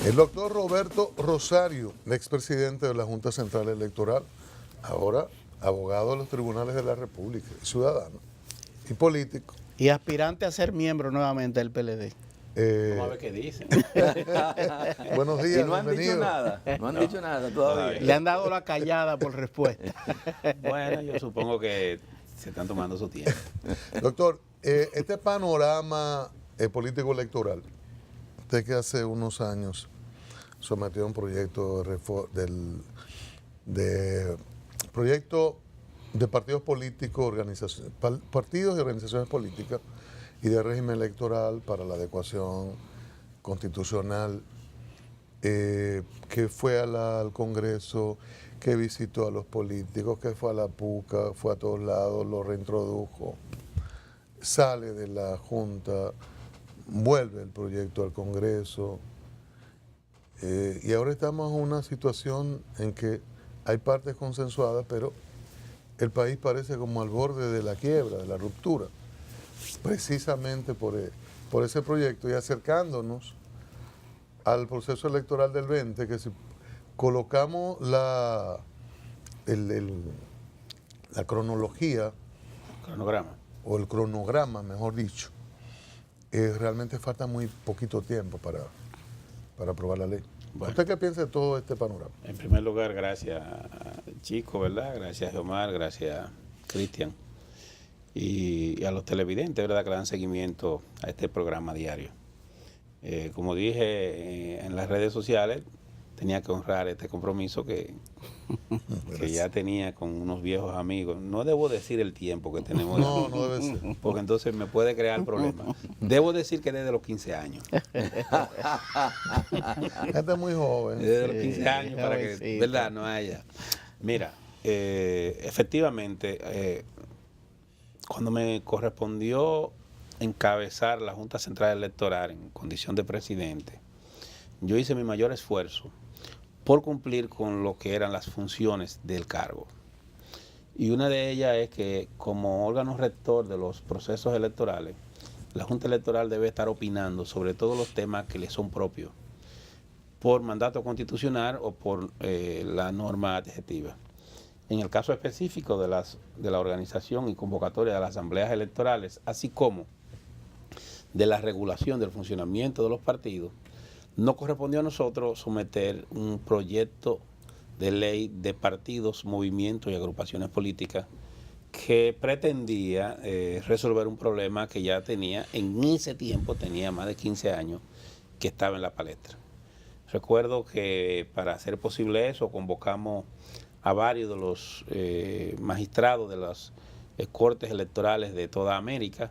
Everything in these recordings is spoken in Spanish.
El doctor Roberto Rosario, expresidente de la Junta Central Electoral, ahora abogado de los tribunales de la República, ciudadano y político. Y aspirante a ser miembro nuevamente del PLD. Vamos a ver qué dicen. Buenos días, Y no han dicho bienvenido. nada, no han dicho nada todavía. Le han dado la callada por respuesta. Bueno, yo supongo que se están tomando su tiempo. Doctor, este panorama político electoral, usted que hace unos años sometió un proyecto de proyecto de partidos políticos, partidos y organizaciones políticas y de régimen electoral para la adecuación constitucional, que fue al Congreso, que visitó a los políticos, que fue a la PUCA, fue a todos lados, lo reintrodujo, sale de la Junta, vuelve el proyecto al Congreso, y ahora estamos en una situación en que hay partes consensuadas, pero el país parece como al borde de la quiebra, de la ruptura, precisamente por ese proyecto y acercándonos al proceso electoral del 20, que si colocamos la cronología, Cronograma. o el cronograma, mejor dicho, realmente falta muy poquito tiempo para aprobar la ley. Bueno. ¿Usted qué piensa de todo este panorama? En primer lugar, gracias Chico, ¿verdad? Gracias Omar, gracias Cristian. Y a los televidentes, ¿verdad? Que le dan seguimiento a este programa diario. Como dije en las redes sociales, tenía que honrar este compromiso que ya tenía con unos viejos amigos. No debo decir el tiempo que tenemos. No, no debe ser. Porque entonces me puede crear problemas. Debo decir que desde los 15 años. Gente muy joven. Desde los 15 años para que, jovencito. ¿verdad? No haya. Mira, efectivamente, cuando me correspondió encabezar la Junta Central Electoral en condición de presidente, yo hice mi mayor esfuerzo por cumplir con lo que eran las funciones del cargo. Y una de ellas es que como órgano rector de los procesos electorales, la Junta Electoral debe estar opinando sobre todos los temas que le son propios, por mandato constitucional o por la norma adjetiva. En el caso específico de la organización y convocatoria de las asambleas electorales, así como de la regulación del funcionamiento de los partidos, nos correspondió a nosotros someter un proyecto de ley de partidos, movimientos y agrupaciones políticas que pretendía resolver un problema que ya tenía, en ese tiempo tenía más de 15 años, que estaba en la palestra. Recuerdo que para hacer posible eso convocamos a varios de los magistrados de las cortes electorales de toda América,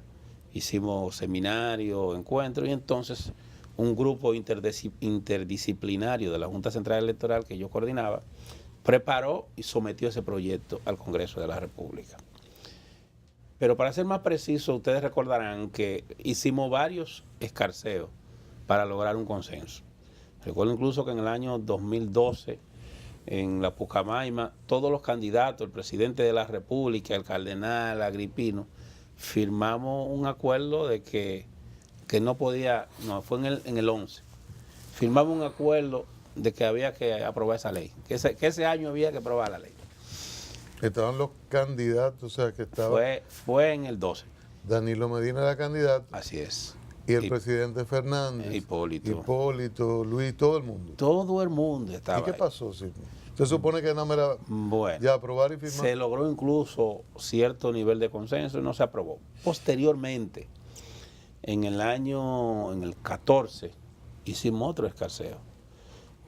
hicimos seminarios, encuentros, y entonces un grupo interdisciplinario de la Junta Central Electoral que yo coordinaba preparó y sometió ese proyecto al Congreso de la República. Pero para ser más preciso, ustedes recordarán que hicimos varios escarceos para lograr un consenso. Recuerdo incluso que en el año 2012, en la Pucamaima, todos los candidatos, el presidente de la República, el cardenal Agripino, firmamos un acuerdo de que no podía, no, fue en el 11, firmamos un acuerdo de que había que aprobar esa ley, que ese año había que aprobar la ley. Estaban los candidatos, o sea que estaba Fue en el 12. Danilo Medina era candidato Así es. y el presidente Fernández, Hipólito, Luis, todo el mundo. Todo el mundo estaba ¿Y qué ahí. pasó? Sí. Se supone que no me era Bueno, ya aprobar y firmar. se logró incluso cierto nivel de consenso y no se aprobó. Posteriormente, en el 14, hicimos otro escarceo.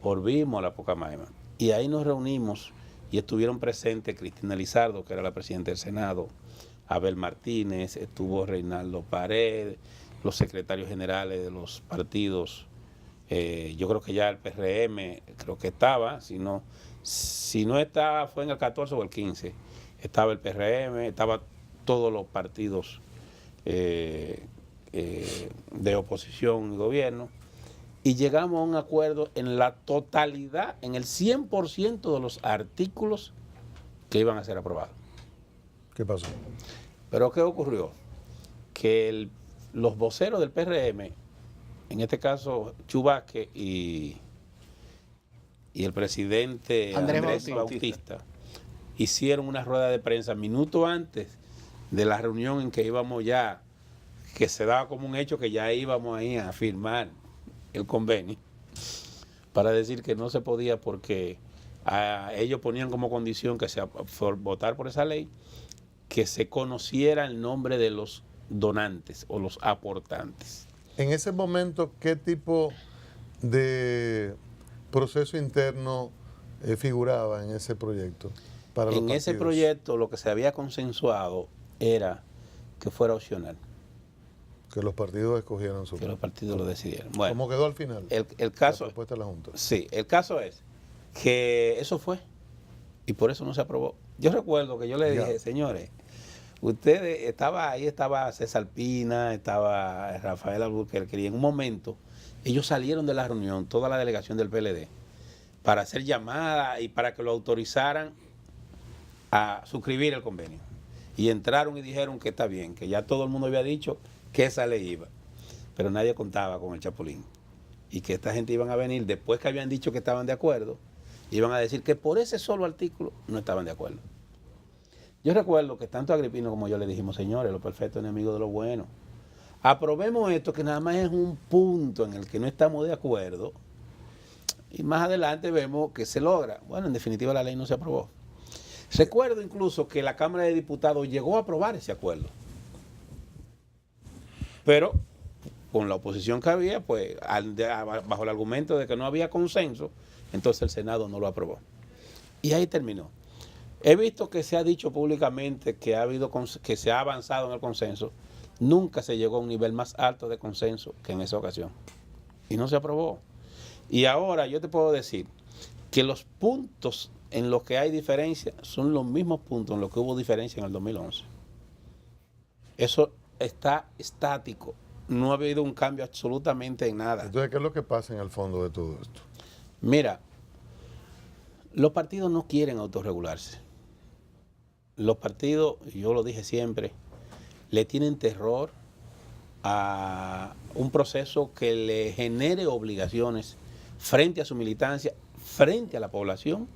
Volvimos a la Pucamaima y ahí nos reunimos y estuvieron presentes Cristina Lizardo, que era la presidenta del Senado, Abel Martínez, estuvo Reinaldo Paredes, los secretarios generales de los partidos. Yo creo que ya el PRM creo que estaba, si no estaba, fue en el 14 o el 15, estaba el PRM, estaba todos los partidos de oposición y gobierno, y llegamos a un acuerdo en la totalidad, en el 100% de los artículos que iban a ser aprobados. ¿Qué pasó? Pero ¿qué ocurrió? Que los voceros del PRM, en este caso Chu Vázquez y y el presidente Andrés Bautista hicieron una rueda de prensa minutos antes de la reunión en que íbamos ya, que se daba como un hecho que ya íbamos ahí a firmar el convenio, para decir que no se podía porque ellos ponían como condición que por votar por esa ley, que se conociera el nombre de los donantes o los aportantes. En ese momento, ¿qué tipo de proceso interno figuraba en ese proyecto? En ese proyecto lo que se había consensuado era que fuera opcional. Que los partidos escogieran su. Que los partidos lo decidieran. Bueno, ¿cómo quedó al final? El caso, la propuesta de la Junta. Sí, el caso es que eso fue y por eso no se aprobó. Yo recuerdo que yo le dije, señores, ustedes, estaba César Pina, estaba Rafael Alburquerque, y en un momento ellos salieron de la reunión, toda la delegación del PLD, para hacer llamadas y para que lo autorizaran a suscribir el convenio. Y entraron y dijeron que está bien, que ya todo el mundo había dicho que esa ley iba, pero nadie contaba con el Chapulín. Y que esta gente iban a venir, después que habían dicho que estaban de acuerdo, iban a decir que por ese solo artículo no estaban de acuerdo. Yo recuerdo que tanto Agripino como yo le dijimos, señores, lo perfecto enemigo de lo bueno. Aprobemos esto, que nada más es un punto en el que no estamos de acuerdo, y más adelante vemos que se logra. Bueno, en definitiva la ley no se aprobó. Recuerdo incluso que la Cámara de Diputados llegó a aprobar ese acuerdo. Pero con la oposición que había, pues bajo el argumento de que no había consenso, entonces el Senado no lo aprobó. Y ahí terminó. He visto que se ha dicho públicamente que se ha avanzado en el consenso. Nunca se llegó a un nivel más alto de consenso que en esa ocasión. Y no se aprobó. Y ahora yo te puedo decir que los puntos en los que hay diferencia son los mismos puntos en los que hubo diferencia en el 2011. Eso está estático. No ha habido un cambio absolutamente en nada. Entonces, ¿qué es lo que pasa en el fondo de todo esto? Mira, los partidos no quieren autorregularse. Los partidos, yo lo dije siempre, le tienen terror a un proceso que le genere obligaciones frente a su militancia, frente a la población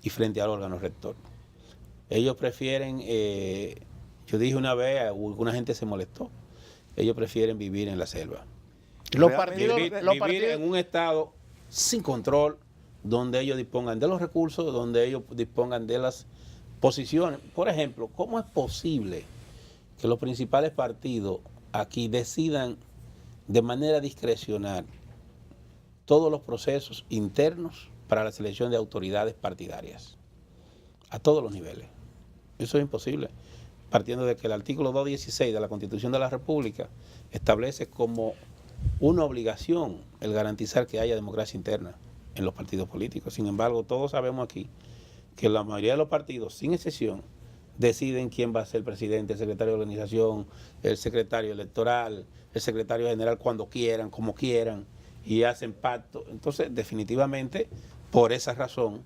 y frente al órgano rector. Ellos prefieren, yo dije una vez, alguna gente se molestó, ellos prefieren vivir en la selva. Vivir en un estado sin control, donde ellos dispongan de los recursos, donde ellos dispongan de las posiciones. Por ejemplo, ¿cómo es posible que los principales partidos aquí decidan de manera discrecional todos los procesos internos para la selección de autoridades partidarias a todos los niveles? Eso es imposible, partiendo de que el artículo 216 de la Constitución de la República establece como una obligación el garantizar que haya democracia interna en los partidos políticos. Sin embargo, todos sabemos aquí que la mayoría de los partidos, sin excepción, deciden quién va a ser el presidente, el secretario de organización, el secretario electoral, el secretario general cuando quieran, como quieran, y hacen pacto. Entonces, definitivamente, por esa razón,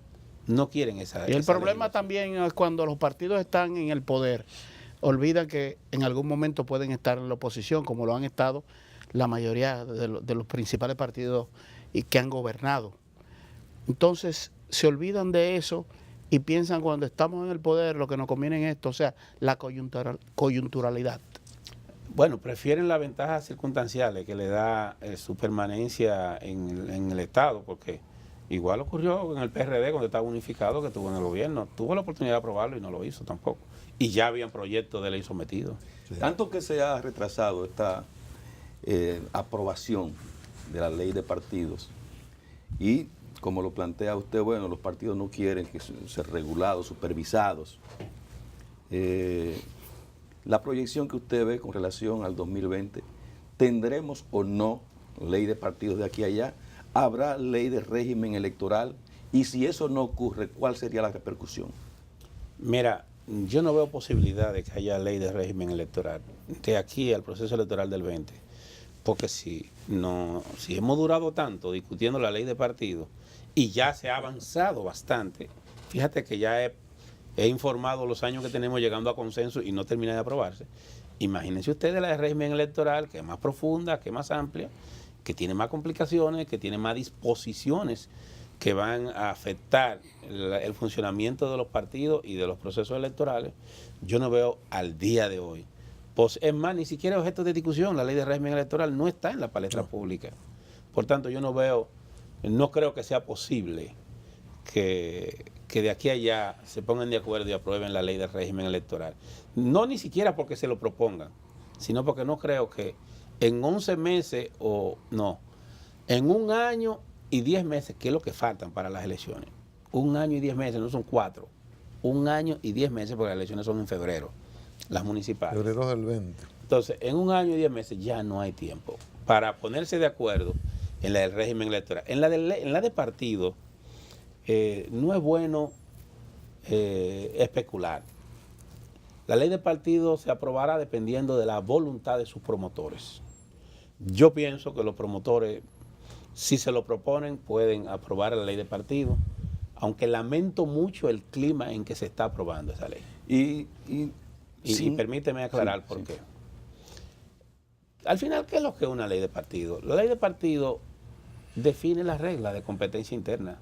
no quieren esa. Y el problema también es cuando los partidos están en el poder, olvidan que en algún momento pueden estar en la oposición, como lo han estado la mayoría de los principales partidos y que han gobernado. Entonces, se olvidan de eso y piensan cuando estamos en el poder lo que nos conviene es esto, o sea, la coyunturalidad. Bueno, prefieren las ventajas circunstanciales que le da su permanencia en el Estado, porque igual ocurrió en el PRD cuando estaba unificado, que estuvo en el gobierno. Tuvo la oportunidad de aprobarlo y no lo hizo tampoco. Y ya habían proyectos de ley sometidos. Sí. Tanto que se ha retrasado esta aprobación de la ley de partidos y como lo plantea usted, bueno, los partidos no quieren que sean regulados, supervisados. La proyección que usted ve con relación al 2020, ¿tendremos o no ley de partidos de aquí a allá? ¿Habrá ley de régimen electoral? Y si eso no ocurre, ¿cuál sería la repercusión? Mira, yo no veo posibilidad de que haya ley de régimen electoral de aquí al proceso electoral del 20, porque si hemos durado tanto discutiendo la ley de partidos y ya se ha avanzado bastante, fíjate que ya he informado los años que tenemos llegando a consenso y no termina de aprobarse. Imagínense ustedes la de régimen electoral, que es más profunda, que es más amplia, que tiene más complicaciones, que tiene más disposiciones que van a afectar el funcionamiento de los partidos y de los procesos electorales, yo no veo al día de hoy. Pues, es más, ni siquiera objeto de discusión. La ley de régimen electoral no está en la palestra pública. Por tanto, yo no creo que sea posible que de aquí a allá se pongan de acuerdo y aprueben la ley de régimen electoral. No ni siquiera porque se lo propongan, sino porque no creo que en 11 meses en 1 año y 10 meses, que es lo que faltan para las elecciones. 1 año y 10 meses, no son 4. 1 año y 10 meses, porque las elecciones son en febrero, las municipales. Febrero del 20. Entonces, en 1 año y 10 meses ya no hay tiempo para ponerse de acuerdo en la del régimen electoral. En la de partido, no es bueno especular. La ley de partido se aprobará dependiendo de la voluntad de sus promotores. Yo pienso que los promotores, si se lo proponen, pueden aprobar la ley de partido, aunque lamento mucho el clima en que se está aprobando esa ley. Y permíteme aclarar por qué. Al final, ¿qué es lo que es una ley de partido? La ley de partido define las reglas de competencia interna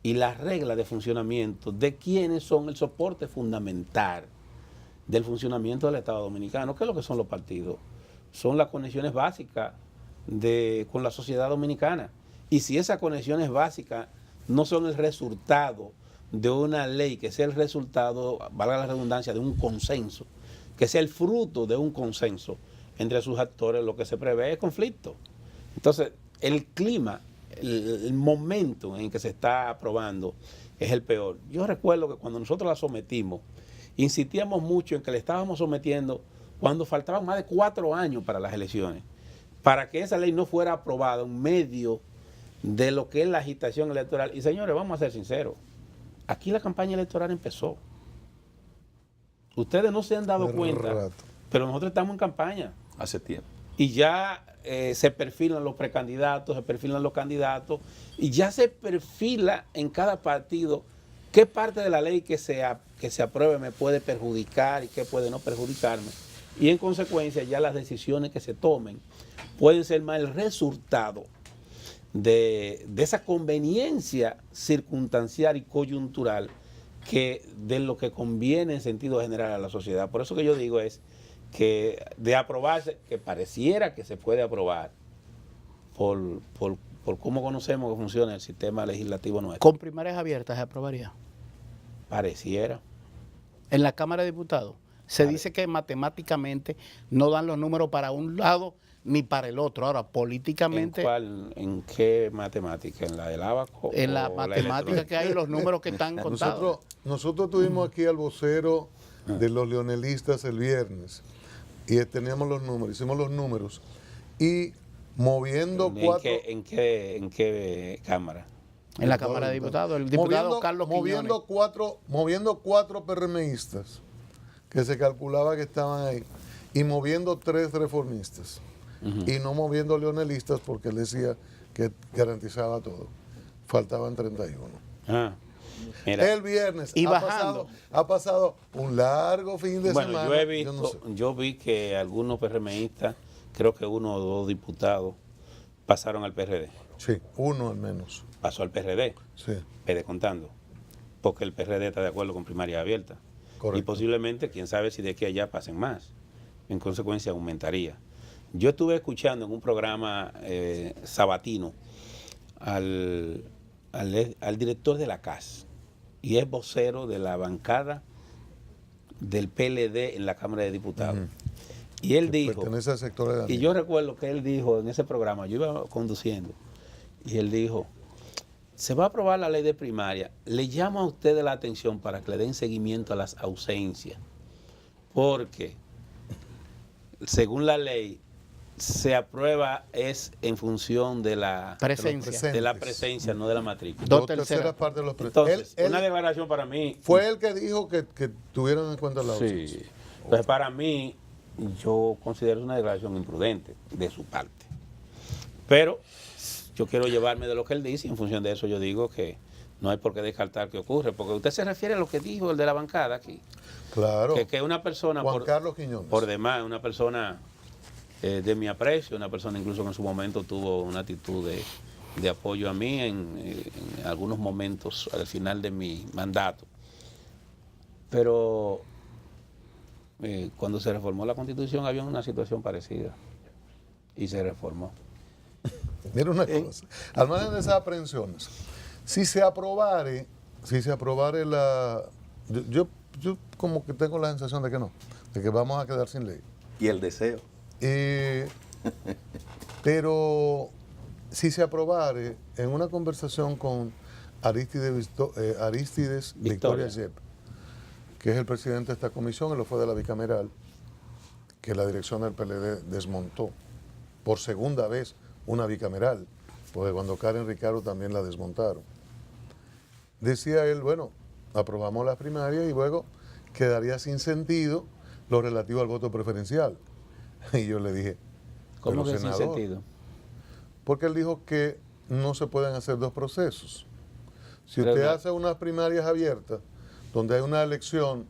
y las reglas de funcionamiento de quiénes son el soporte fundamental del funcionamiento del Estado Dominicano. ¿Qué es lo que son los partidos? Son las conexiones básicas con la sociedad dominicana. Y si esas conexiones básicas no son el resultado de una ley, que sea el resultado, valga la redundancia, de un consenso, que sea el fruto de un consenso entre sus actores, lo que se prevé es conflicto. Entonces, el clima, el momento en que se está aprobando es el peor. Yo recuerdo que cuando nosotros la sometimos, insistíamos mucho en que le estábamos sometiendo cuando faltaban más de 4 años para las elecciones, para que esa ley no fuera aprobada en medio de lo que es la agitación electoral. Y señores, vamos a ser sinceros, aquí la campaña electoral empezó. Ustedes no se han dado cuenta, pero nosotros estamos en campaña. Hace tiempo. Y ya se perfilan los precandidatos, se perfilan los candidatos, y ya se perfila en cada partido qué parte de la ley que se apruebe me puede perjudicar y qué puede no perjudicarme. Y en consecuencia ya las decisiones que se tomen pueden ser más el resultado de esa conveniencia circunstancial y coyuntural que de lo que conviene en sentido general a la sociedad. Por eso que yo digo es que de aprobarse, que pareciera que se puede aprobar por cómo conocemos que funciona el sistema legislativo nuestro. ¿Con primarias abiertas se aprobaría? Pareciera. En la Cámara de Diputados se dice que matemáticamente no dan los números para un lado ni para el otro. Ahora, políticamente... ¿En qué matemática? ¿En la del abaco? En la matemática que hay, los números que están contados. Nosotros tuvimos aquí al vocero de los leonelistas el viernes y teníamos los números, hicimos los números y moviendo cuatro... ¿En qué cámara? En la Cámara de Diputados, el diputado Carlos Quiñones. Moviendo cuatro PRMistas que se calculaba que estaban ahí y moviendo 3 reformistas y no moviendo leonelistas porque él decía que garantizaba todo. Faltaban 31. Mira, el viernes y ha pasado un largo fin de semana. Yo vi que algunos PRMistas, creo que 1 o 2 diputados pasaron al PRD. Sí, 1 al menos. Pasó al PRD, sí. PD contando, porque el PRD está de acuerdo con primaria abierta. Correcto. Y posiblemente, quién sabe si de aquí a allá pasen más. En consecuencia, aumentaría. Yo estuve escuchando en un programa sabatino al director de la CAS, y es vocero de la bancada del PLD en la Cámara de Diputados. Y él dijo, pertenece al sector de y yo recuerdo que él dijo en ese programa, yo iba conduciendo, y él dijo, se va a aprobar la ley de primaria, le llamo a ustedes la atención para que le den seguimiento a las ausencias, porque según la ley se aprueba es en función de la presencia, no de la matrícula. 2/3 partes de los Entonces, una declaración para mí... Fue él que dijo que tuvieron en cuenta la ausencia. Sí. Entonces, para mí, yo considero una declaración imprudente de su parte. Pero yo quiero llevarme de lo que él dice y en función de eso yo digo que no hay por qué descartar que ocurre, porque usted se refiere a lo que dijo el de la bancada aquí. Claro. Que una persona, Carlos Quiñones, por demás, una persona de mi aprecio, una persona incluso que en su momento tuvo una actitud de apoyo a mí en algunos momentos al final de mi mandato. Pero cuando se reformó la Constitución había una situación parecida y se reformó. Mira una cosa, al margen de esas aprehensiones, si se aprobare la... Yo como que tengo la sensación de que no, de que vamos a quedar sin ley. Y el deseo. Pero si se aprobare en una conversación con Arístides Victoria Yep, que es el presidente de esta comisión, él lo fue de la bicameral, que la dirección del PLD desmontó por segunda vez una bicameral, porque cuando Karen Ricardo también la desmontaron. Decía él, bueno, aprobamos las primarias y luego quedaría sin sentido lo relativo al voto preferencial. Y yo le dije, ¿cómo que senador, sin sentido? porque él dijo que no se pueden hacer dos procesos. Si usted hace unas primarias abiertas, donde hay una elección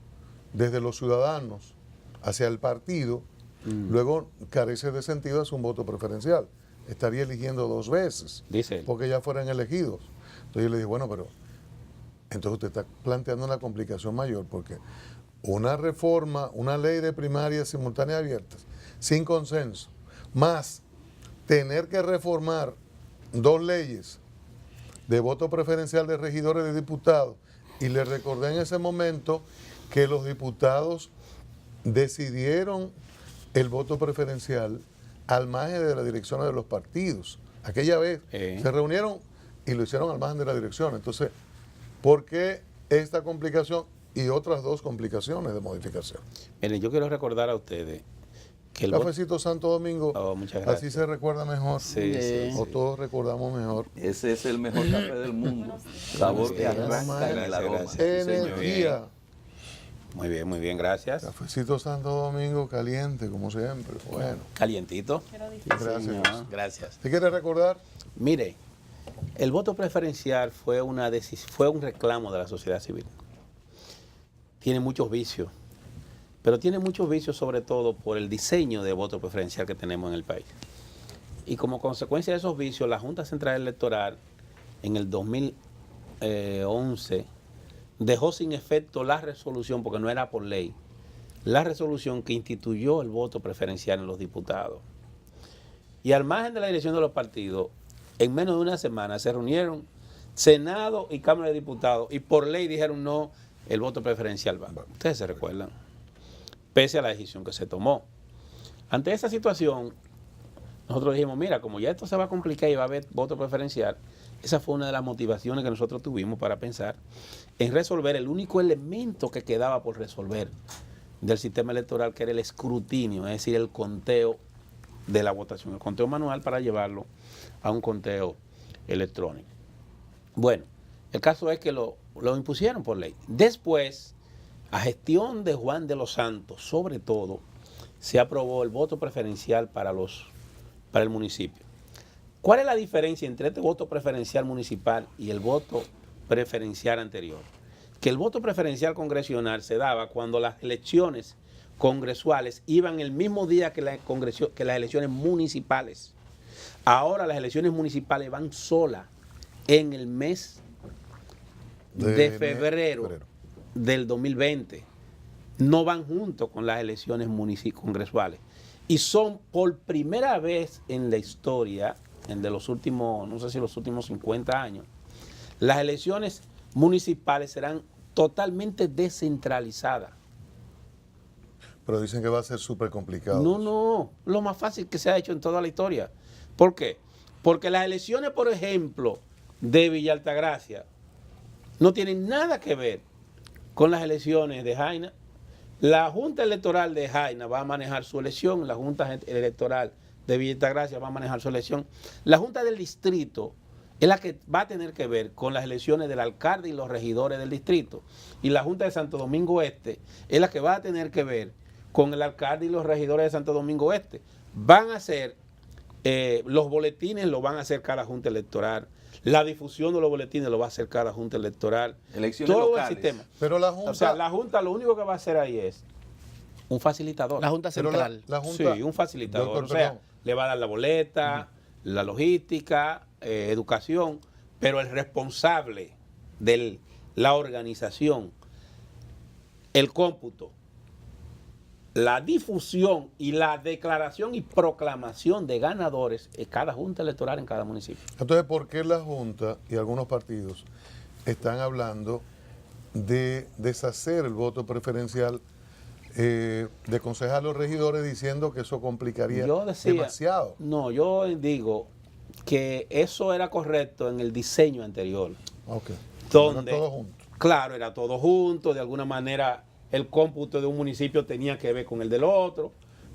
desde los ciudadanos hacia el partido, luego carece de sentido hacer un voto preferencial. Estaría eligiendo dos veces, dice él, porque ya fueran elegidos. Entonces yo le dije, bueno, pero entonces usted está planteando una complicación mayor, porque una reforma, una ley de primarias simultáneas abiertas, sin consenso, más tener que reformar dos leyes de voto preferencial de regidores de diputados, y le recordé en ese momento que los diputados decidieron el voto preferencial al margen de las direcciones de los partidos. Aquella vez se reunieron y lo hicieron al margen de la dirección. Entonces, ¿por qué esta complicación y otras dos complicaciones de modificación? Miren, yo quiero recordar a ustedes que el Cafecito Santo Domingo, muchas gracias. así se recuerda mejor, Sí. o todos recordamos mejor. Ese es el mejor café del mundo. Sabor que arranca en el aroma. Gracias. Energía. Muy bien, gracias. Cafecito Santo Domingo caliente, como siempre. Bueno, Calientito. gracias. Señor, gracias. ¿Te quieres recordar? Mire, el voto preferencial fue un reclamo de la sociedad civil. Tiene muchos vicios, pero tiene muchos vicios sobre todo por el diseño de voto preferencial que tenemos en el país. Y como consecuencia de esos vicios, la Junta Central Electoral en el 2011 dejó sin efecto la resolución, porque no era por ley, la resolución que instituyó el voto preferencial en los diputados. Y al margen de la dirección de los partidos, en menos de una semana se reunieron Senado y Cámara de Diputados y por ley dijeron no, el voto preferencial va. Ustedes se recuerdan, pese a la decisión que se tomó. Ante esa situación, nosotros dijimos, mira, como ya esto se va a complicar y va a haber voto preferencial, esa fue una de las motivaciones que nosotros tuvimos para pensar en resolver el único elemento que quedaba por resolver del sistema electoral, que era el escrutinio, es decir, el conteo de la votación, el conteo manual para llevarlo a un conteo electrónico. Bueno, el caso es que lo impusieron por ley. Después, a gestión de Juan de los Santos, sobre todo, se aprobó el voto preferencial para el municipio. ¿Cuál es la diferencia entre este voto preferencial municipal y el voto preferencial anterior? Que el voto preferencial congresional se daba cuando las elecciones congresuales iban el mismo día que las elecciones municipales. Ahora las elecciones municipales van sola en el mes de febrero del 2020. No van juntos con las elecciones congresuales. Y son por primera vez en la historia, de los últimos, no sé si los últimos 50 años, las elecciones municipales serán totalmente descentralizadas. Pero dicen que va a ser súper complicado. No, lo más fácil que se ha hecho en toda la historia. ¿Por qué? Porque las elecciones, por ejemplo, de Villa Altagracia, no tienen nada que ver con las elecciones de Jaina. La Junta Electoral de Jaina va a manejar su elección, la Junta Electoral de Villa Altagracia va a manejar su elección. La Junta del Distrito es la que va a tener que ver con las elecciones del alcalde y los regidores del distrito. Y la Junta de Santo Domingo Este es la que va a tener que ver con el alcalde y los regidores de Santo Domingo Este. Van a hacer, los boletines lo van a hacer cada Junta Electoral. La difusión de los boletines lo va a hacer cada Junta Electoral. Elecciones todo locales. el sistema. Pero la Junta... O sea, la Junta lo único que va a hacer ahí es un facilitador. La Junta Pero Central. la Junta, Sí, un facilitador. Doctor, o sea, perdón. le va a dar la boleta, la logística, educación, pero el responsable de la organización, el cómputo, la difusión y la declaración y proclamación de ganadores es cada junta electoral en cada municipio. Entonces, ¿por qué la Junta y algunos partidos están hablando de deshacer el voto preferencial de concejales o regidores diciendo que eso complicaría demasiado? No, yo digo que eso era correcto en el diseño anterior. Ok. Donde, era todo junto. Claro, era todo junto, de alguna manera el cómputo de un municipio tenía que ver con el del otro,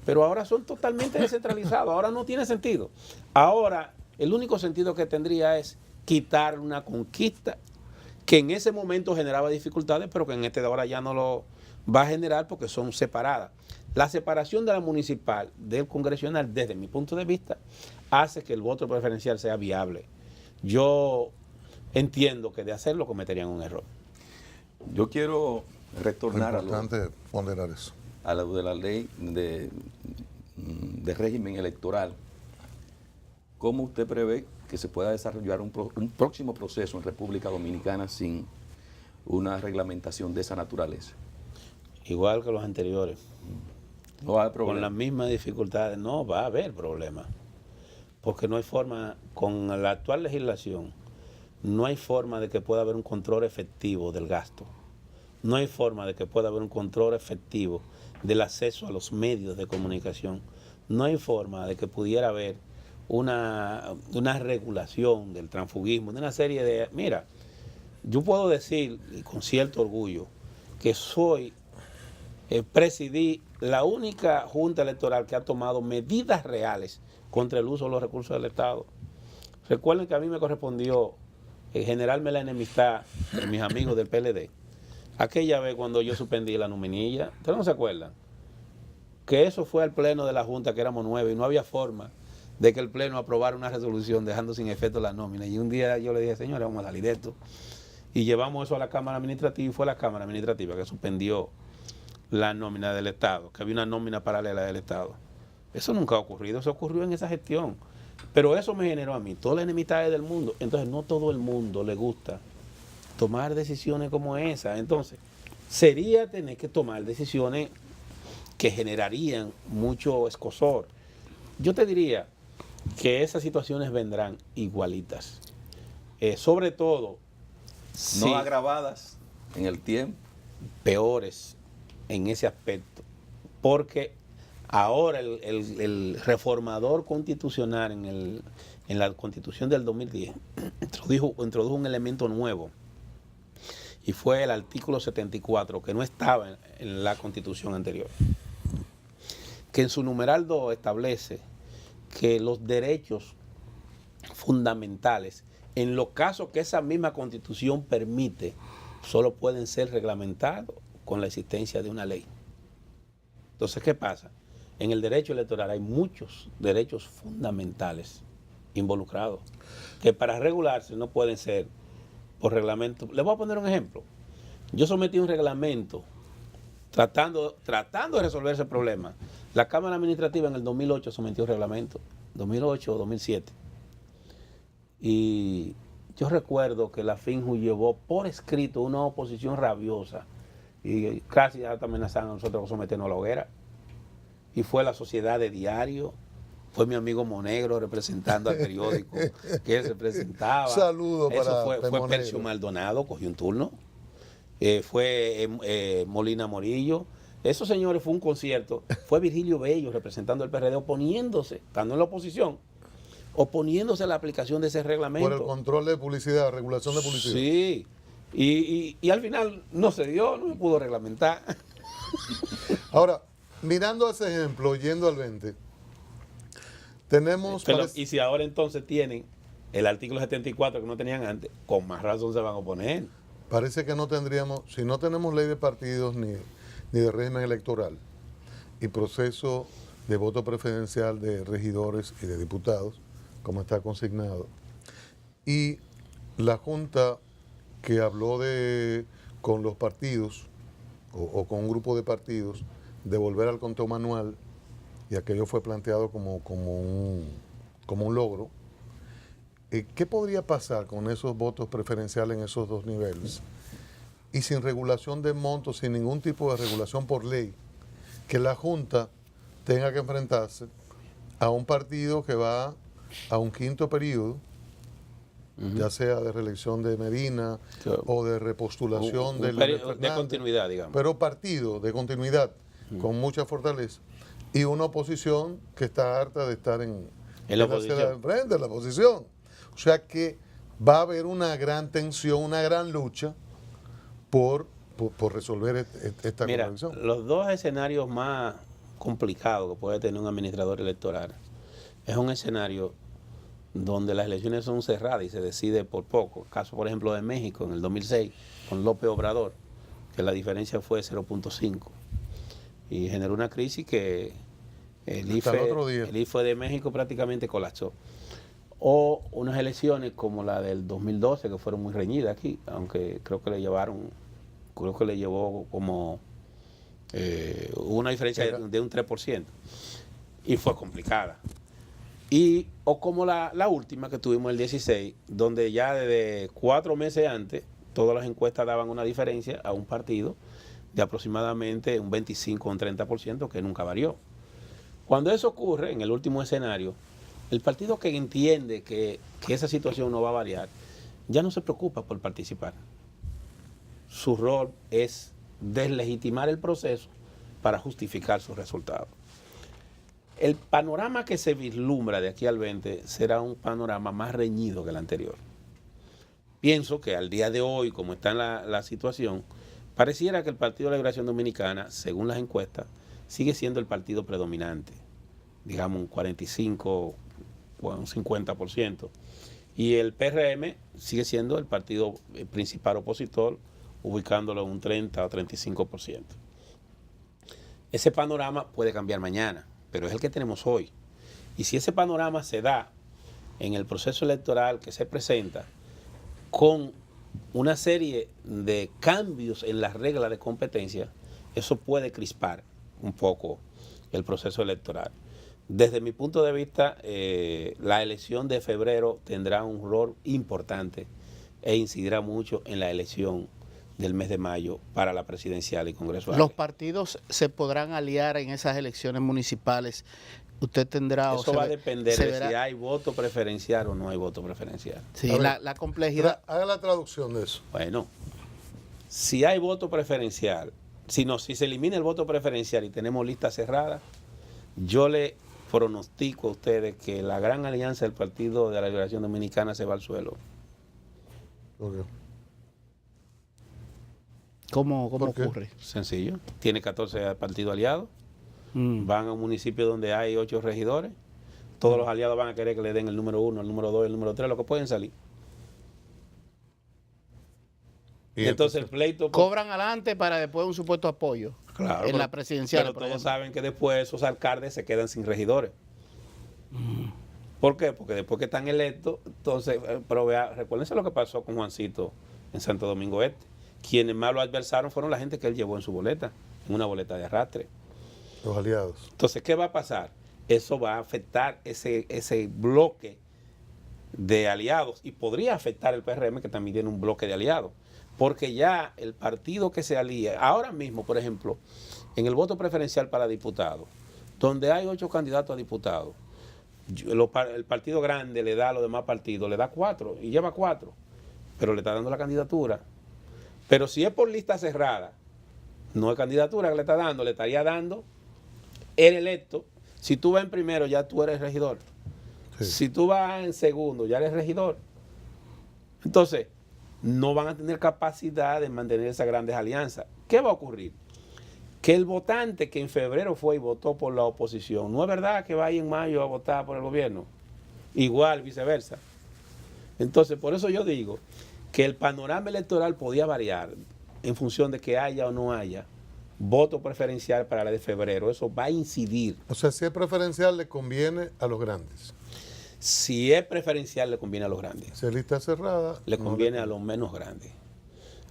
pero ahora son totalmente descentralizados, ahora no tiene sentido. Ahora, el único sentido que tendría es quitar una conquista que en ese momento generaba dificultades, pero que en este de ahora ya no lo va a generar porque son separadas. La separación de la municipal del congresional, desde mi punto de vista, hace que el voto preferencial sea viable. Yo entiendo que de hacerlo cometerían un error. Yo quiero retornar Importante ponderar eso. a lo de la ley de régimen electoral. ¿Cómo usted prevé que se pueda desarrollar un próximo proceso en República Dominicana sin una reglamentación de esa naturaleza? Igual que los anteriores. No va a haber problema. Con las mismas dificultades, no va a haber problema. Porque no hay forma, con la actual legislación, no hay forma de que pueda haber un control efectivo del gasto. No hay forma de que pueda haber un control efectivo del acceso a los medios de comunicación. No hay forma de que pudiera haber una regulación del transfugismo, de una serie de... Mira, yo puedo decir con cierto orgullo que presidí la única junta electoral que ha tomado medidas reales contra el uso de los recursos del Estado. Recuerden que a mí me correspondió generarme la enemistad de mis amigos del PLD. Aquella vez cuando yo suspendí la nominilla, ¿ustedes no se acuerdan? Que eso fue al pleno de la Junta, que éramos 9, y no había forma de que el pleno aprobara una resolución dejando sin efecto la nómina. Y un día yo le dije, señores, vamos a salir de esto. Y llevamos eso a la Cámara Administrativa, y fue la Cámara Administrativa que suspendió la nómina del Estado, que había una nómina paralela del Estado. Eso nunca ha ocurrido, eso ocurrió en esa gestión. Pero eso me generó a mí todas las enemistades del mundo. Entonces no todo el mundo le gusta tomar decisiones como esa. Entonces, sería tener que tomar decisiones que generarían mucho escozor. Yo te diría que esas situaciones vendrán igualitas. Sobre todo, no agravadas en el tiempo. Peores en ese aspecto. Porque ahora el reformador constitucional en la Constitución del 2010 introdujo un elemento nuevo, y fue el artículo 74, que no estaba en la Constitución anterior, que en su numeral 2 establece que los derechos fundamentales, en los casos que esa misma Constitución permite, solo pueden ser reglamentados con la existencia de una ley. Entonces, ¿qué pasa? En el derecho electoral hay muchos derechos fundamentales involucrados, que para regularse no pueden ser por reglamento. Les voy a poner un ejemplo. Yo sometí un reglamento tratando de resolver ese problema. La Cámara Administrativa en el 2008 sometió un reglamento, 2008 o 2007. Y yo recuerdo que la FINJU llevó por escrito una oposición rabiosa y casi hasta amenazaron a nosotros con someternos a la hoguera. Y fue la Sociedad de Diario, fue mi amigo Monegro representando al periódico que él representaba. Saludos para Eso fue Monegro. Percio Maldonado, cogió un turno. Fue Molina Morillo. Esos señores, fue un concierto. Fue Virgilio Bello representando al PRD, oponiéndose, estando en la oposición, oponiéndose a la aplicación de ese reglamento. Por el control de publicidad, regulación de publicidad. Sí. Y al final no se dio, no se pudo reglamentar. Ahora, mirando a ese ejemplo, yendo al 20, tenemos... Y si ahora entonces tienen el artículo 74 que no tenían antes, con más razón se van a oponer. Parece que no tendríamos, si no tenemos ley de partidos ni de régimen electoral y proceso de voto preferencial de regidores y de diputados, como está consignado, y la Junta que habló con los partidos o con un grupo de partidos de volver al conteo manual, y aquello fue planteado como un logro, ¿qué podría pasar con esos votos preferenciales en esos dos niveles? Y sin regulación de montos, sin ningún tipo de regulación por ley, que la Junta tenga que enfrentarse a un partido que va a un quinto periodo, ya sea de reelección de Medina o de repostulación de Leonel Fernández, de continuidad, digamos. pero partido de continuidad con mucha fortaleza, y una oposición que está harta de estar en la oposición. Frente, en la oposición. O sea que va a haber una gran tensión, una gran lucha por resolver esta contradicción. Los dos escenarios más complicados que puede tener un administrador electoral es un escenario donde las elecciones son cerradas y se decide por poco. Caso, por ejemplo, de México en el 2006 con López Obrador, que la diferencia fue 0.5 y generó una crisis que el IFE de México prácticamente colapsó. O unas elecciones como la del 2012 que fueron muy reñidas aquí, aunque creo que le llevó como una diferencia de un 3% y fue complicada. O como la última que tuvimos el 16, donde ya desde 4 meses antes todas las encuestas daban una diferencia a un partido de aproximadamente un 25 o un 30% que nunca varió. Cuando eso ocurre en el último escenario, el partido que entiende que esa situación no va a variar, ya no se preocupa por participar. Su rol es deslegitimar el proceso para justificar sus resultados. El panorama que se vislumbra de aquí al 20 será un panorama más reñido que el anterior. Pienso que al día de hoy, como está en la situación, pareciera que el Partido de la Liberación Dominicana, según las encuestas, sigue siendo el partido predominante, digamos un 45 o un 50%. Y el PRM sigue siendo el partido principal opositor, ubicándolo en un 30 o 35%. Ese panorama puede cambiar mañana, pero es el que tenemos hoy. Y si ese panorama se da en el proceso electoral que se presenta con una serie de cambios en las reglas de competencia, eso puede crispar un poco el proceso electoral. Desde mi punto de vista, la elección de febrero tendrá un rol importante e incidirá mucho en la elección del mes de mayo para la presidencial y congresual. ¿Los partidos se podrán aliar en esas elecciones municipales? Usted tendrá... Eso va a depender de si hay voto preferencial o no hay voto preferencial. Sí, la complejidad... Haga la traducción de eso. Bueno, si hay voto preferencial, si se elimina el voto preferencial y tenemos lista cerrada, yo le pronostico a ustedes que la gran alianza del Partido de la Liberación Dominicana se va al suelo. Okay. ¿Cómo ocurre? Sencillo. Tiene 14 partidos aliados. Van a un municipio donde hay 8 regidores. Todos los aliados van a querer que le den el número 1, el número 2, el número 3, lo que pueden salir. Y entonces el pleito... Cobran adelante para después un supuesto apoyo. Claro, en la presidencial. Pero todos saben que después esos alcaldes se quedan sin regidores. ¿Por qué? Porque después que están electos, entonces, recuérdense lo que pasó con Juancito en Santo Domingo Este. Quienes más lo adversaron fueron la gente que él llevó en su boleta, en una boleta de arrastre. Los aliados. Entonces, ¿qué va a pasar? Eso va a afectar ese bloque de aliados y podría afectar el PRM, que también tiene un bloque de aliados. Porque ya el partido que se alía, ahora mismo, por ejemplo, en el voto preferencial para diputados, donde hay 8 candidatos a diputados, el partido grande le da a los demás partidos, le da 4 y lleva 4, pero le está dando la candidatura. Pero si es por lista cerrada, no es candidatura que le está dando, le estaría dando el electo. Si tú vas en primero, ya tú eres regidor. Sí. Si tú vas en segundo, ya eres regidor. Entonces, no van a tener capacidad de mantener esas grandes alianzas. ¿Qué va a ocurrir? Que el votante que en febrero fue y votó por la oposición, no es verdad que vaya en mayo a votar por el gobierno. Igual, viceversa. Entonces, por eso yo digo que el panorama electoral podía variar en función de que haya o no haya voto preferencial para la de febrero. Eso va a incidir. O sea, si es preferencial, le conviene a los grandes. Si es preferencial, le conviene a los grandes. Si es lista cerrada, le conviene a los menos grandes.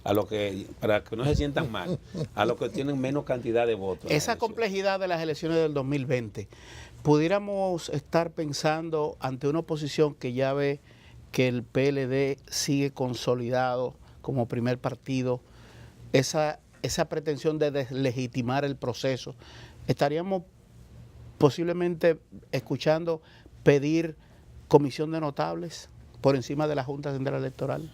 A los que, para que no se sientan mal, a los que tienen menos cantidad de votos. Esa complejidad de las elecciones del 2020, pudiéramos estar pensando ante una oposición que ya ve que el PLD sigue consolidado como primer partido, esa pretensión de deslegitimar el proceso, estaríamos posiblemente escuchando pedir comisión de notables por encima de la Junta Central Electoral.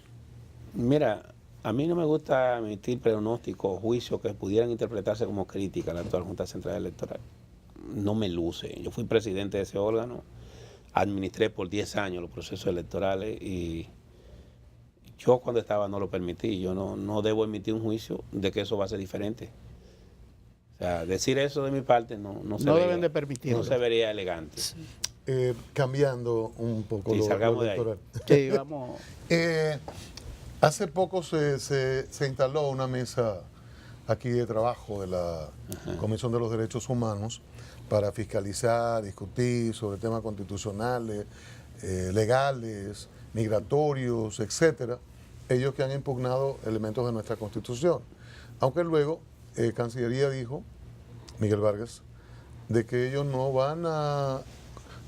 Mira, a mí no me gusta emitir pronósticos o juicios que pudieran interpretarse como crítica a la actual Junta Central Electoral. No me luce. Yo fui presidente de ese órgano, administré por 10 años los procesos electorales y yo cuando estaba no lo permití. Yo no debo emitir un juicio de que eso va a ser diferente. O sea, decir eso de mi parte no deben de permitirlo. No se vería elegante. Sí. Cambiando un poco Sí, salgamos de ahí. Sí, vamos. Hace poco se instaló una mesa aquí de trabajo de la Comisión de los Derechos Humanos para fiscalizar, discutir sobre temas constitucionales, legales, migratorios, etcétera, ellos que han impugnado elementos de nuestra Constitución. Aunque luego Cancillería dijo, Miguel Vargas, de que ellos no van a...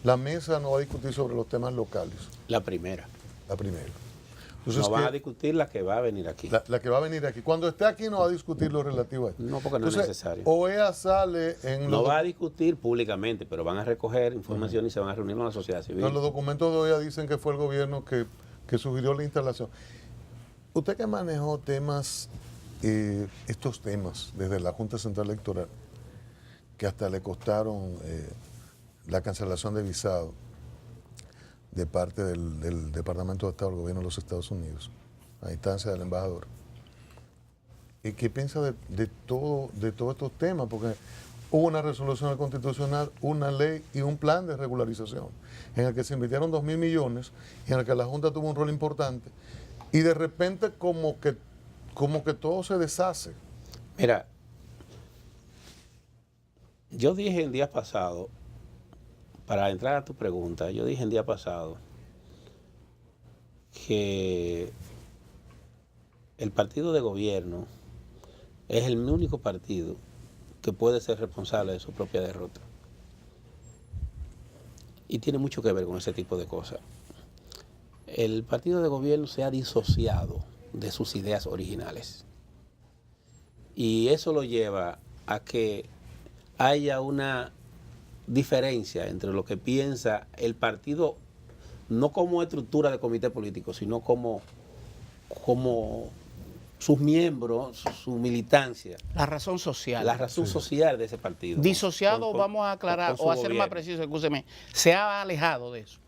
La mesa no va a discutir sobre los temas locales. La primera. La primera. Entonces, no van a discutir la que va a venir aquí. La que va a venir aquí. Cuando esté aquí no va a discutir lo relativo a esto. No, porque no es necesario. OEA sale en... No va a discutir públicamente, pero van a recoger información y se van a reunir con la sociedad civil. Los documentos de OEA dicen que fue el gobierno que sugirió la instalación. Usted que manejó temas, estos temas desde la Junta Central Electoral, que hasta le costaron la cancelación de visado de parte del Departamento de Estado del Gobierno de los Estados Unidos, a instancia del embajador. ¿Y qué piensa de todos estos temas? Porque hubo una resolución constitucional, una ley y un plan de regularización, en el que se invirtieron 2.000 millones y en el que la Junta tuvo un rol importante, y de repente como que todo se deshace. Mira, yo dije el día pasado, para entrar a tu pregunta, yo dije el día pasado que el partido de gobierno es el único partido que puede ser responsable de su propia derrota. Y tiene mucho que ver con ese tipo de cosas. El partido de gobierno se ha disociado de sus ideas originales. Y eso lo lleva a que haya una diferencia entre lo que piensa el partido, no como estructura de comité político, sino como sus miembros, su militancia. La razón social. La razón social de ese partido. Disociado, vamos a aclarar, o a ser más preciso, escúcheme, se ha alejado de eso.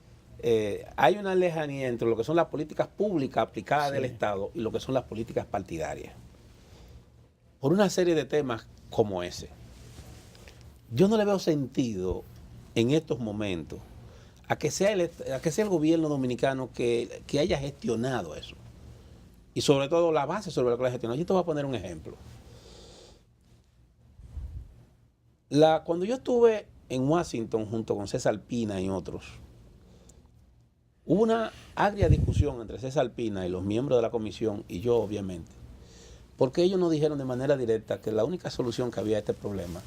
Hay una lejanía entre lo que son las políticas públicas aplicadas del Estado y lo que son las políticas partidarias. Por una serie de temas como ese. Yo no le veo sentido en estos momentos a que sea el gobierno dominicano que haya gestionado eso. Y sobre todo la base sobre la que la gestionado. Yo te voy a poner un ejemplo. Cuando yo estuve en Washington junto con César Pina y otros, hubo una agria discusión entre César Pina y los miembros de la comisión y yo, obviamente, porque ellos nos dijeron de manera directa que la única solución que había a este problema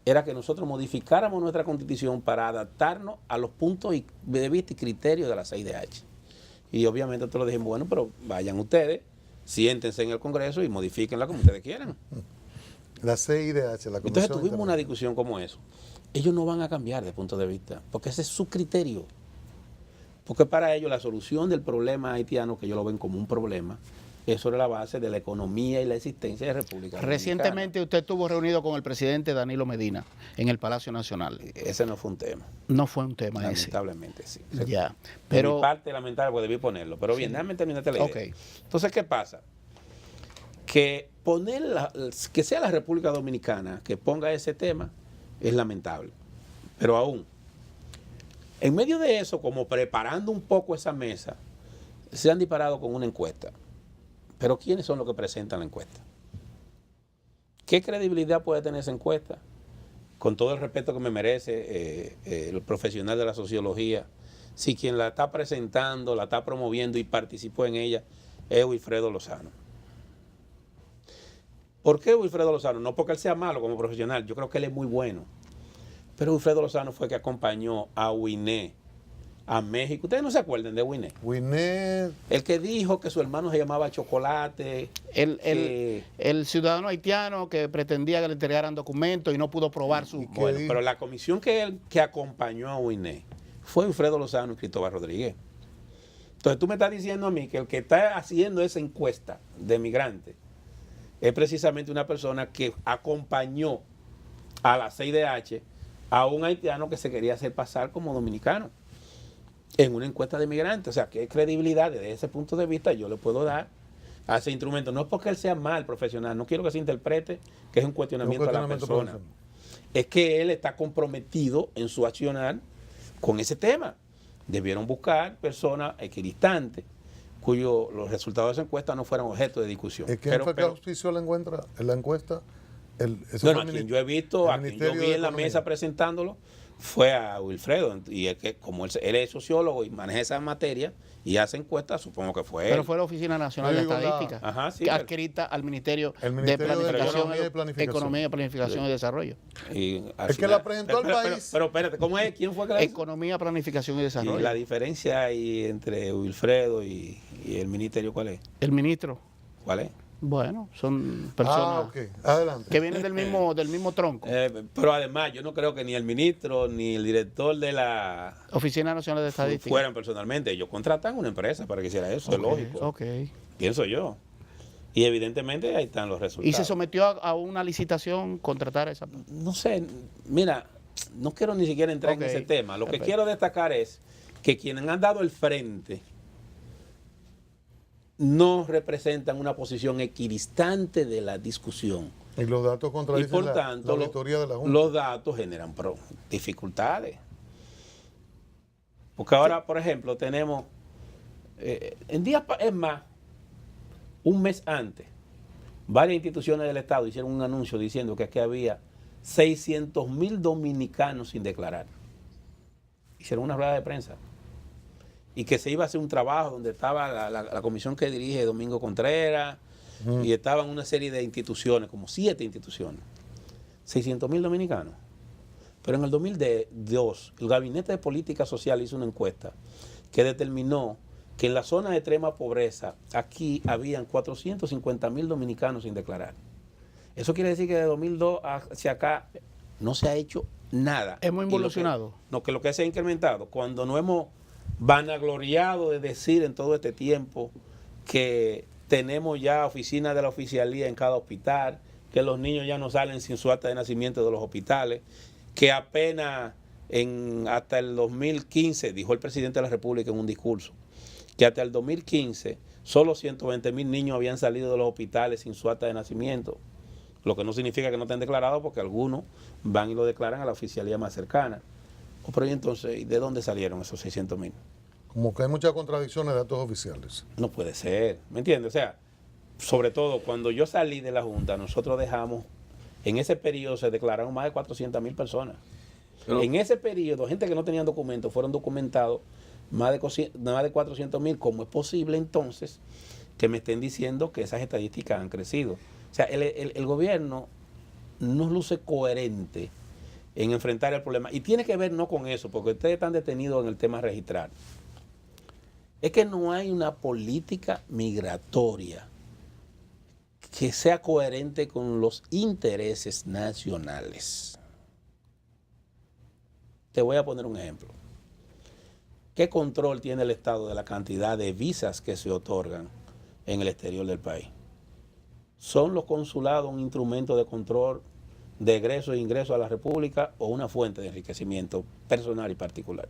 era que nosotros modificáramos nuestra constitución para adaptarnos a los puntos de vista y criterios de la CIDH. Y obviamente nosotros dijimos, bueno, pero vayan ustedes, siéntense en el Congreso y modifíquenla como ustedes quieran. La CIDH, la Comisión. Entonces tuvimos una discusión como eso. Ellos no van a cambiar de punto de vista, porque ese es su criterio. Porque para ellos la solución del problema haitiano, que ellos lo ven como un problema, es sobre la base de la economía y la existencia de República Dominicana. Recientemente usted estuvo reunido con el presidente Danilo Medina en el Palacio Nacional. Ese no fue un tema. No fue un tema lamentablemente, ese. Sí. Ya. Pero de mi parte lamentable, porque debí ponerlo. Pero bien, déjame terminarte la idea. Okay. Entonces, ¿qué pasa? Que que sea la República Dominicana que ponga ese tema es lamentable. Pero aún, en medio de eso, como preparando un poco esa mesa, se han disparado con una encuesta. Pero ¿quiénes son los que presentan la encuesta? ¿Qué credibilidad puede tener esa encuesta? Con todo el respeto que me merece el profesional de la sociología, si quien la está presentando, la está promoviendo y participó en ella es Wilfredo Lozano. ¿Por qué Wilfredo Lozano? No porque él sea malo como profesional, yo creo que él es muy bueno. Pero Wilfredo Lozano fue que acompañó a Winé a México. Ustedes no se acuerdan de Winnet. Winnet, El que dijo que su hermano se llamaba Chocolate. El ciudadano haitiano que pretendía que le entregaran documentos y no pudo probar su... Bueno, pero la comisión que acompañó a Winnet fue Wilfredo Lozano y Cristóbal Rodríguez. Entonces tú me estás diciendo a mí que el que está haciendo esa encuesta de migrantes es precisamente una persona que acompañó a la CIDH a un haitiano que se quería hacer pasar como dominicano en una encuesta de migrantes. O sea, ¿qué credibilidad desde ese punto de vista yo le puedo dar a ese instrumento? No es porque él sea mal profesional, no quiero que se interprete que es un cuestionamiento a la persona. Es que él está comprometido en su accionar con ese tema. Debieron buscar personas equidistantes los resultados de esa encuesta no fueran objeto de discusión. ¿Quién fue que auspició la encuesta? Bueno, a quien yo he visto, a quien yo vi en la mesa presentándolo, fue a Wilfredo. Y es que como él es sociólogo y maneja esa materia y hace encuestas, supongo que fue Pero él. fue la Oficina Nacional de Estadística, adscrita al Ministerio de Economía, Planificación y Desarrollo. Es que la presentó al país. Pero espérate, ¿cómo es? ¿Quién fue que la hizo? Economía, Planificación y Desarrollo. ¿Y la diferencia ahí entre Wilfredo y el ministerio cuál es? El ministro. ¿Cuál es? Bueno, son personas Adelante. que vienen del mismo tronco. Pero además, yo no creo que ni el ministro ni el director de la Oficina Nacional de Estadística fueran personalmente. Ellos contratan una empresa para que hiciera eso, es lógico. Pienso yo. Y evidentemente ahí están los resultados. ¿Y se sometió a una licitación contratar a esa? No sé, mira, no quiero ni siquiera entrar en ese tema. Lo que quiero destacar es que quienes han dado el frente no representan una posición equidistante de la discusión. Y los datos contradicen y por tanto, la auditoría de la Junta. Los datos generan dificultades. Porque ahora, por ejemplo, tenemos, en días, es más, un mes antes, varias instituciones del Estado hicieron un anuncio diciendo que aquí había 600,000 dominicanos sin declarar. Hicieron una rueda de prensa. Y que se iba a hacer un trabajo donde estaba la comisión que dirige Domingo Contreras, y estaban una serie de instituciones, como 7 instituciones. 600,000 dominicanos. Pero en el 2002, el Gabinete de Política Social hizo una encuesta que determinó que en la zona de extrema pobreza, aquí habían 450,000 dominicanos sin declarar. Eso quiere decir que de 2002 hacia acá no se ha hecho nada. ¿Hemos involucionado? Que lo que se ha incrementado, cuando no hemos vanagloriado de decir en todo este tiempo que tenemos ya oficinas de la oficialía en cada hospital, que los niños ya no salen sin su acta de nacimiento de los hospitales, que apenas hasta el 2015, dijo el presidente de la República en un discurso, que hasta el 2015 solo 120,000 niños habían salido de los hospitales sin su acta de nacimiento, lo que no significa que no estén declarados, porque algunos van y lo declaran a la oficialía más cercana. Pero entonces, ¿de dónde salieron esos 600,000? Como que hay muchas contradicciones de datos oficiales. No puede ser, ¿me entiendes? O sea, sobre todo cuando yo salí de la Junta, nosotros dejamos, en ese periodo se declararon más de 400,000 personas. Pero en ese periodo, gente que no tenían documentos, fueron documentados más de 400,000. ¿Cómo es posible entonces que me estén diciendo que esas estadísticas han crecido? O sea, el gobierno no luce coherente en enfrentar el problema. Y tiene que ver no con eso, porque ustedes están detenidos en el tema registral. Es que no hay una política migratoria que sea coherente con los intereses nacionales. Te voy a poner un ejemplo. ¿Qué control tiene el Estado de la cantidad de visas que se otorgan en el exterior del país? ¿Son los consulados un instrumento de control de egreso e ingreso a la República o una fuente de enriquecimiento personal y particular?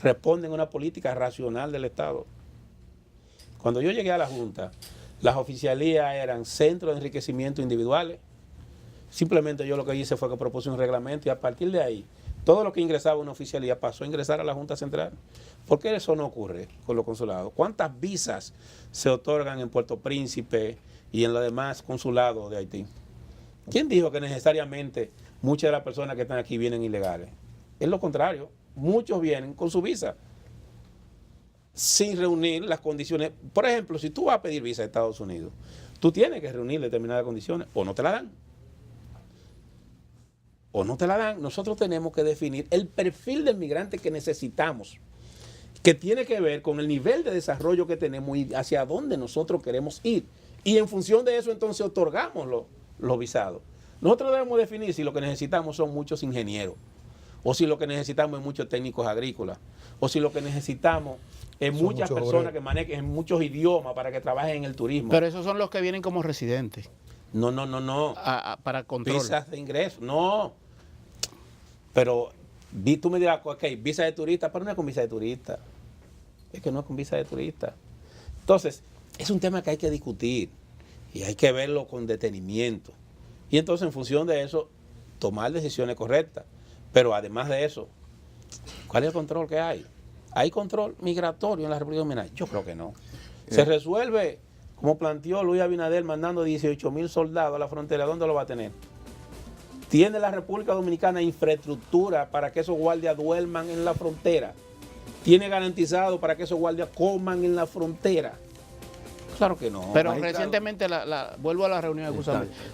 Responden a una política racional del Estado. Cuando yo llegué a la Junta, las oficialías eran centros de enriquecimiento individuales. Simplemente yo lo que hice fue que propuse un reglamento y a partir de ahí, todo lo que ingresaba a una oficialía pasó a ingresar a la Junta Central. ¿Por qué eso no ocurre con los consulados? ¿Cuántas visas se otorgan en Puerto Príncipe y en los demás consulados de Haití? ¿Quién dijo que necesariamente muchas de las personas que están aquí vienen ilegales? Es lo contrario. Muchos vienen con su visa sin reunir las condiciones. Por ejemplo, si tú vas a pedir visa a Estados Unidos, tú tienes que reunir determinadas condiciones o no te la dan. o no te la dan, nosotros tenemos que definir el perfil del migrante que necesitamos, que tiene que ver con el nivel de desarrollo que tenemos y hacia dónde nosotros queremos ir. Y en función de eso, entonces, otorgamos los visados. Nosotros debemos definir si lo que necesitamos son muchos ingenieros, o si lo que necesitamos es muchos técnicos agrícolas, o si lo que necesitamos es muchas personas que manejen muchos idiomas para que trabajen en el turismo. Pero esos son los que vienen como residentes. No. Para control. Visas de ingreso, no. Pero tú me dirás, ok, visa de turista, pero no es con visa de turista. Es que no es con visa de turista. Entonces, es un tema que hay que discutir y hay que verlo con detenimiento. Y entonces, en función de eso, tomar decisiones correctas. Pero además de eso, ¿cuál es el control que hay? ¿Hay control migratorio en la República Dominicana? Yo creo que no. Se resuelve, como planteó Luis Abinader, mandando 18,000 soldados a la frontera. ¿Dónde lo va a tener? ¿Tiene la República Dominicana infraestructura para que esos guardias duerman en la frontera? ¿Tiene garantizado para que esos guardias coman en la frontera? Claro que no. Pero recientemente, vuelvo a la reunión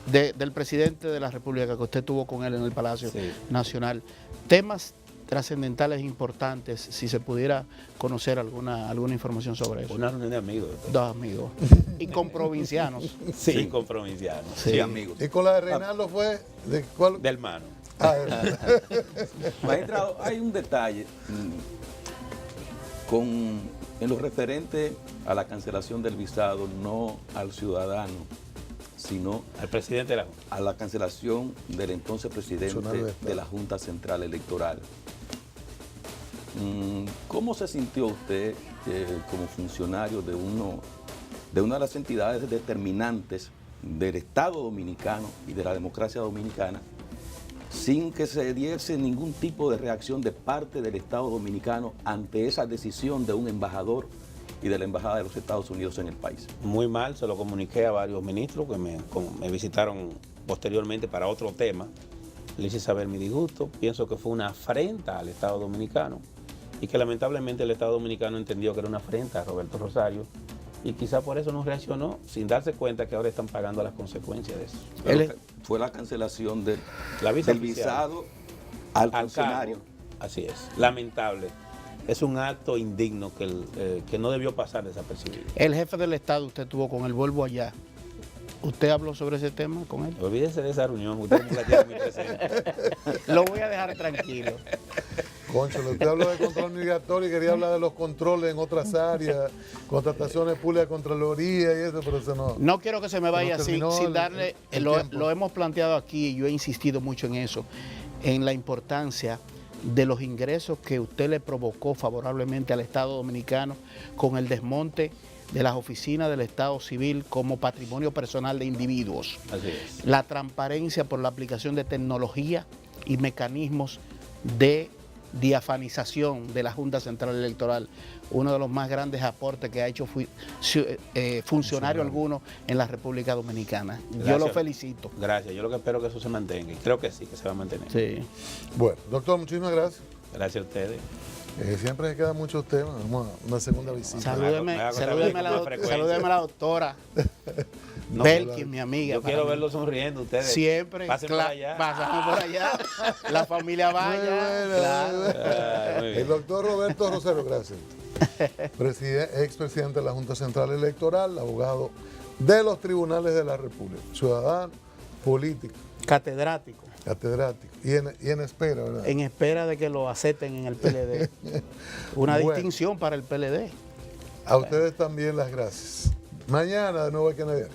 del presidente de la República que usted tuvo con él en el Palacio Nacional. Temas trascendentales e importantes, si se pudiera conocer alguna información sobre eso. Una reunión de amigos. Dos amigos. Y con provincianos. Sí, con provincianos. Sí, amigos. ¿Y con la de Reinaldo fue de cuál? De hermano. Magistrado, hay un detalle en lo referente a la cancelación del visado, no al ciudadano, sino al presidente de la Junta, a la cancelación del entonces presidente de la Junta Central Electoral. ¿Cómo se sintió usted como funcionario de una de las entidades determinantes del Estado Dominicano y de la democracia dominicana, sin que se diese ningún tipo de reacción de parte del Estado Dominicano ante esa decisión de un embajador y de la Embajada de los Estados Unidos en el país? Muy mal, se lo comuniqué a varios ministros que me visitaron posteriormente para otro tema. Le hice saber mi disgusto, pienso que fue una afrenta al Estado Dominicano y que lamentablemente el Estado Dominicano entendió que era una afrenta a Roberto Rosario y quizá por eso no reaccionó, sin darse cuenta que ahora están pagando las consecuencias de eso. Fue la cancelación del visa visado al funcionario. Cargo. Así es, lamentable. Es un acto indigno que no debió pasar desapercibido. El jefe del Estado, usted tuvo con el Volvo allá. ¿Usted habló sobre ese tema con él? Olvídese de esa reunión, usted no la tiene muy presente. Lo voy a dejar tranquilo. Concho, usted habló de control migratorio y quería hablar de los controles en otras áreas, contrataciones públicas, Contraloría y eso, pero eso no. No quiero que se me vaya sin darle. Lo hemos planteado aquí y yo he insistido mucho en eso, en la importancia de los ingresos que usted le provocó favorablemente al Estado Dominicano con el desmonte de las oficinas del Estado Civil como patrimonio personal de individuos. Así es. La transparencia por la aplicación de tecnología y mecanismos de diafanización de la Junta Central Electoral, uno de los más grandes aportes que ha hecho funcionario alguno en la República Dominicana. Gracias. Yo lo felicito. Gracias, yo lo que espero es que eso se mantenga y creo que sí, que se va a mantener. Sí. Bueno, doctor, muchísimas gracias. Gracias a ustedes. Siempre me quedan muchos temas. Vamos a una segunda visita. Salúdeme a la doctora No, Belkin, mi amiga. Yo quiero verlo sonriendo ustedes. Siempre. Pasen por allá. Pasamos por allá. La familia vaya. Claro. El doctor Roberto Rosario, gracias. Expresidente de la Junta Central Electoral, abogado de los tribunales de la República, ciudadano, político. Catedrático. Y en espera, ¿verdad? En espera de que lo acepten en el PLD. Una distinción para el PLD. A ustedes también las gracias. Mañana de nuevo hay que nadie.